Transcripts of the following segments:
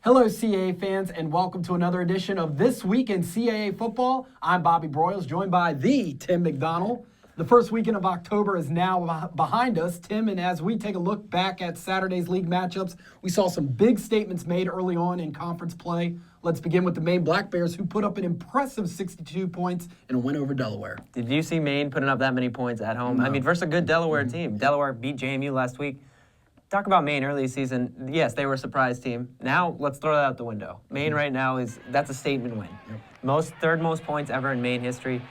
Hello, CAA fans, and welcome to another edition of This Week in CAA Football. I'm Bobby Broyles, joined by the Tim McDonald. The first weekend of October is now behind us, Tim, and as we take a look back at Saturday's league matchups, we saw some big statements made early on in conference play. Let's begin with the Maine Black Bears, who put up an impressive 62 points in a win over Delaware. Did you see Maine putting up that many points at home? No. I mean, versus a good Delaware team. Delaware beat JMU last week. Talk about Maine early season. Yes, they were a surprise team. Now, let's throw that out the window. Maine right now that's a statement win. Yep. Third most points ever in Maine history.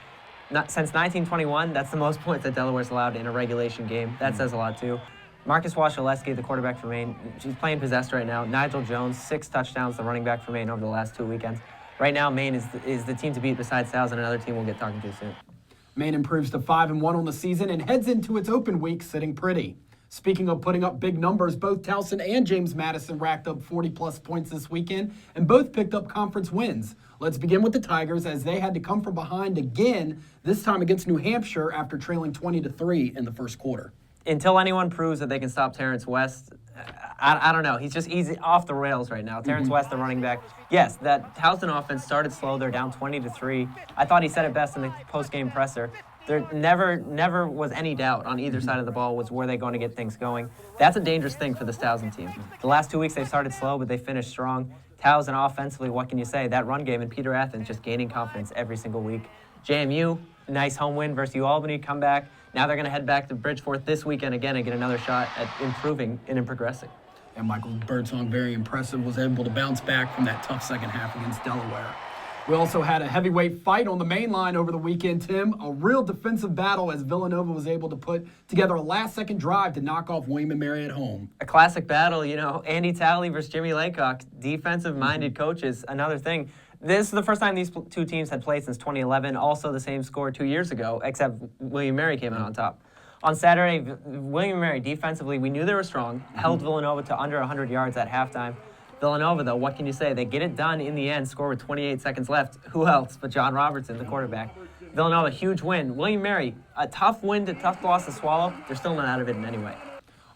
Since 1921, that's the most points that Delaware's allowed in a regulation game. That says a lot, too. Marcus Washaleski, the quarterback for Maine, she's playing possessed right now. Nigel Jones, 6 touchdowns, the running back for Maine over the last 2 weekends. Right now, Maine is the team to beat besides Towson, another team we'll get talking to soon. Maine improves to 5-1 on the season and heads into its open week sitting pretty. Speaking of putting up big numbers, both Towson and James Madison racked up 40-plus points this weekend, and both picked up conference wins. Let's begin with the Tigers, as they had to come from behind again, this time against New Hampshire after trailing 20-3 in the first quarter. Until anyone proves that they can stop Terrence West, I don't know. He's just easy off the rails right now. Terrence West, the running back. Yes, that Towson offense started slow. They're down 20-3. I thought he said it best in the post-game presser. There never was any doubt on either side of the ball was where they're going to get things going. That's a dangerous thing for this Towson team. The last 2 weeks they started slow, but they finished strong. Towson offensively, what can you say? That run game, and Peter Athens just gaining confidence every single week. JMU, nice home win versus Albany, come back. Now they're going to head back to Bridgeport this weekend again and get another shot at improving and progressing. And Michael Birdsong, very impressive, was able to bounce back from that tough second half against Delaware. We also had a heavyweight fight on the main line over the weekend, Tim. A real defensive battle as Villanova was able to put together a last-second drive to knock off William & Mary at home. A classic battle, Andy Talley versus Jimmy Laycock, defensive-minded coaches. Another thing, this is the first time these two teams had played since 2011. Also the same score 2 years ago, except William & Mary came out on top. On Saturday, William & Mary defensively, we knew they were strong, held Villanova to under 100 yards at halftime. Villanova, though, what can you say? They get it done in the end, score with 28 seconds left. Who else but John Robertson, the quarterback? Villanova, huge win. William & Mary, a tough win, a tough loss to swallow. They're still not out of it in any way.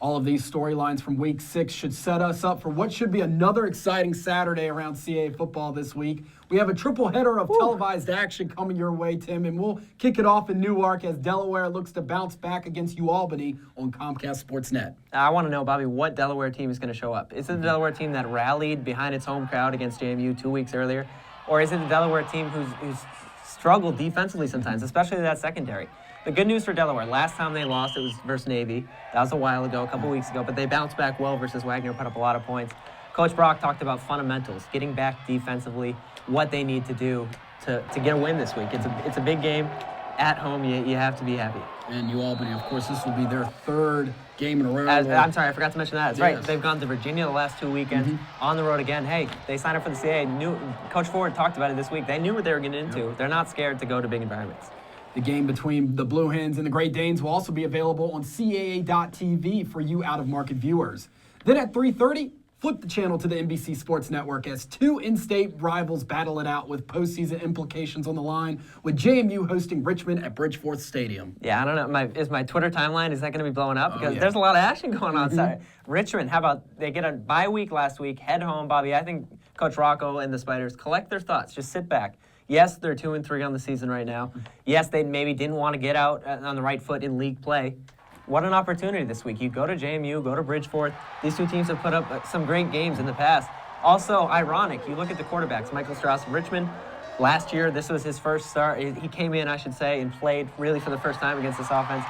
All of these storylines from Week 6 should set us up for what should be another exciting Saturday around CAA football this week. We have a triple header of televised action coming your way, Tim, and we'll kick it off in Newark as Delaware looks to bounce back against UAlbany on Comcast Sportsnet. I want to know, Bobby, what Delaware team is going to show up. Is it the Delaware team that rallied behind its home crowd against JMU 2 weeks earlier? Or is it the Delaware team who's struggled defensively sometimes, especially that secondary? The good news for Delaware, last time they lost, it was versus Navy. That was a while ago, a couple weeks ago, but they bounced back well versus Wagner, put up a lot of points. Coach Brock talked about fundamentals, getting back defensively, what they need to do to get a win this week. It's a big game. At home, you have to be happy. And UAlbany, of course, this will be their third game in a row. I'm sorry, I forgot to mention that. That's yes. right. They've gone to Virginia the last 2 weekends, on the road again. Hey, they signed up for the CAA. Coach Ford talked about it this week. They knew what they were getting into. They're not scared to go to big environments. The game between the Blue Hens and the Great Danes will also be available on CAA.TV for you out-of-market viewers. Then at 3:30, flip the channel to the NBC Sports Network as two in-state rivals battle it out with postseason implications on the line, with JMU hosting Richmond at Bridgeforth Stadium. Yeah, I don't know. Is my Twitter timeline, is that going to be blowing up? Because there's a lot of action going on. Saturday. Richmond, how about they get a bye week last week, head home, Bobby. I think Coach Rocco and the Spiders collect their thoughts. Just sit back. Yes, they're 2-3 on the season right now. Yes, they maybe didn't want to get out on the right foot in league play. What an opportunity this week. You go to JMU, go to Bridgeport. These two teams have put up some great games in the past. Also, ironic, you look at the quarterbacks. Michael Strauss of Richmond, last year, this was his first start. He came in, I should say, and played really for the first time against this offense.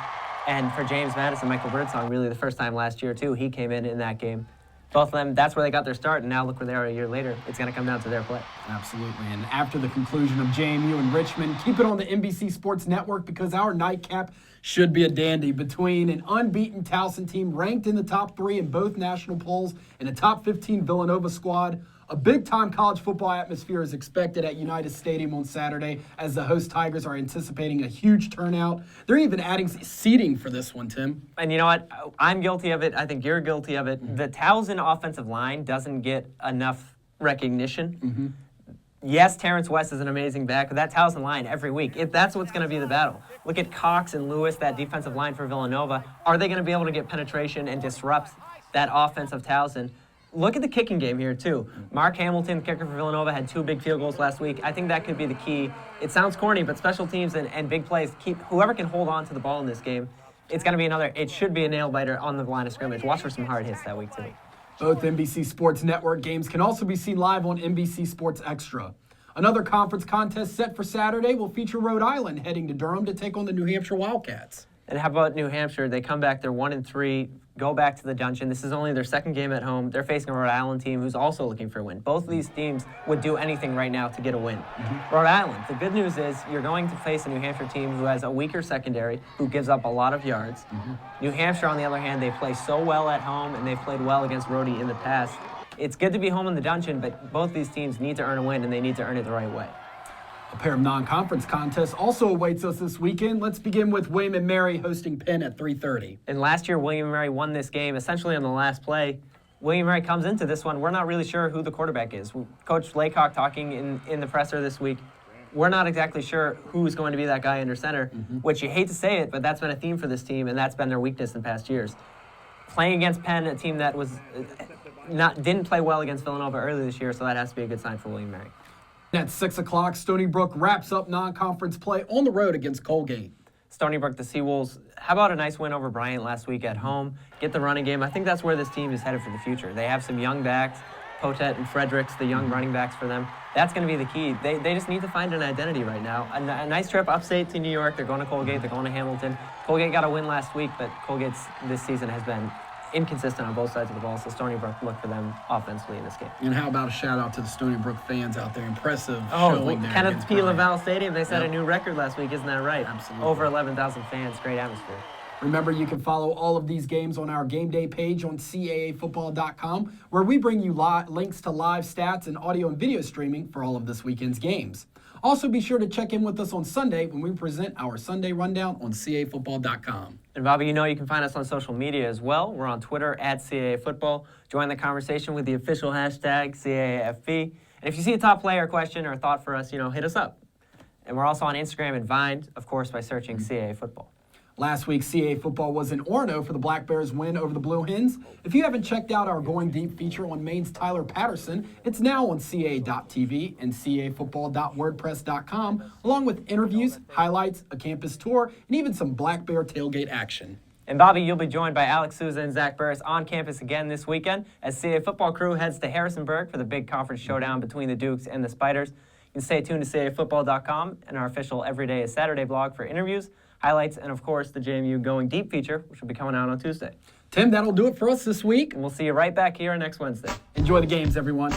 And for James Madison, Michael Birdsong, really the first time last year, too. He came in that game. Both of them, that's where they got their start, and now look where they are a year later. It's going to come down to their play. Absolutely. And after the conclusion of JMU and Richmond, keep it on the NBC Sports Network because our nightcap should be a dandy between an unbeaten Towson team ranked in the top 3 in both national polls and a top 15 Villanova squad. A big-time college football atmosphere is expected at United Stadium on Saturday as the host Tigers are anticipating a huge turnout. They're even adding seating for this one, Tim. And you know what? I'm guilty of it. I think you're guilty of it. The Towson offensive line doesn't get enough recognition. Yes, Terrence West is an amazing back, but that Towson line every week, that's what's going to be the battle. Look at Cox and Lewis, that defensive line for Villanova. Are they going to be able to get penetration and disrupt that offense of Towson? look at the kicking game here, too. Mark Hamilton, kicker for Villanova, had 2 big field goals last week. I think that could be the key. It sounds corny, but special teams and big plays, whoever can hold on to the ball in this game, it should be a nail-biter on the line of scrimmage. Watch for some hard hits that week, too. Both NBC Sports Network games can also be seen live on NBC Sports Extra. Another conference contest set for Saturday will feature Rhode Island heading to Durham to take on the New Hampshire Wildcats. And how about New Hampshire? They come back, they're 1-3, go back to the dungeon. This is only their second game at home. They're facing a Rhode Island team who's also looking for a win. Both of these teams would do anything right now to get a win. Rhode Island, the good news is you're going to face a New Hampshire team who has a weaker secondary, who gives up a lot of yards. New Hampshire, on the other hand, they play so well at home, and they've played well against Rhode in the past. It's good to be home in the dungeon, but both these teams need to earn a win, and they need to earn it the right way. A pair of non-conference contests also awaits us this weekend. Let's begin with William & Mary hosting Penn at 3:30. And last year, William & Mary won this game essentially on the last play. William & Mary comes into this one. We're not really sure who the quarterback is. Coach Laycock talking in the presser this week. We're not exactly sure who's going to be that guy under center, which you hate to say it, but that's been a theme for this team, and that's been their weakness in past years. Playing against Penn, a team that didn't play well against Villanova earlier this year, so that has to be a good sign for William & Mary. At 6 o'clock, Stony Brook wraps up non-conference play on the road against Colgate. Stony Brook, the Seawolves, how about a nice win over Bryant last week at home? Get the running game. I think that's where this team is headed for the future. They have some young backs, Potet and Fredericks, the young running backs for them. That's going to be the key. They just need to find an identity right now. A nice trip upstate to New York. They're going to Colgate. They're going to Hamilton. Colgate got a win last week, but Colgate's this season has been inconsistent on both sides of the ball, so Stony Brook look for them offensively in this game. And how about a shout-out to the Stony Brook fans out there? Impressive showing there. Kenneth P. Bryant. LaValle Stadium, they set a new record last week, isn't that right? Absolutely. Over 11,000 fans, great atmosphere. Remember, you can follow all of these games on our game day page on CAAfootball.com, where we bring you links to live stats and audio and video streaming for all of this weekend's games. Also, be sure to check in with us on Sunday when we present our Sunday Rundown on CAAfootball.com. And Bobby, you can find us on social media as well. We're on Twitter at CAAFootball. Join the conversation with the official hashtag CAAFB. And if you see a top player question or a thought for us, hit us up. And we're also on Instagram and Vine, of course, by searching CAA Football. Last week, CAA Football was in Orono for the Black Bears' win over the Blue Hens. If you haven't checked out our Going Deep feature on Maine's Tyler Patterson, it's now on CAA.tv and CAAfootball.wordpress.com, along with interviews, highlights, a campus tour, and even some Black Bear tailgate action. And Bobby, you'll be joined by Alex Souza and Zach Burris on campus again this weekend as CAA Football crew heads to Harrisonburg for the big conference showdown between the Dukes and the Spiders. You can stay tuned to CAAfootball.com and our official Every Day is Saturday blog for interviews, highlights, and of course the JMU Going Deep feature, which will be coming out on Tuesday. Tim, that'll do it for us this week. And we'll see you right back here next Wednesday. Enjoy the games, everyone.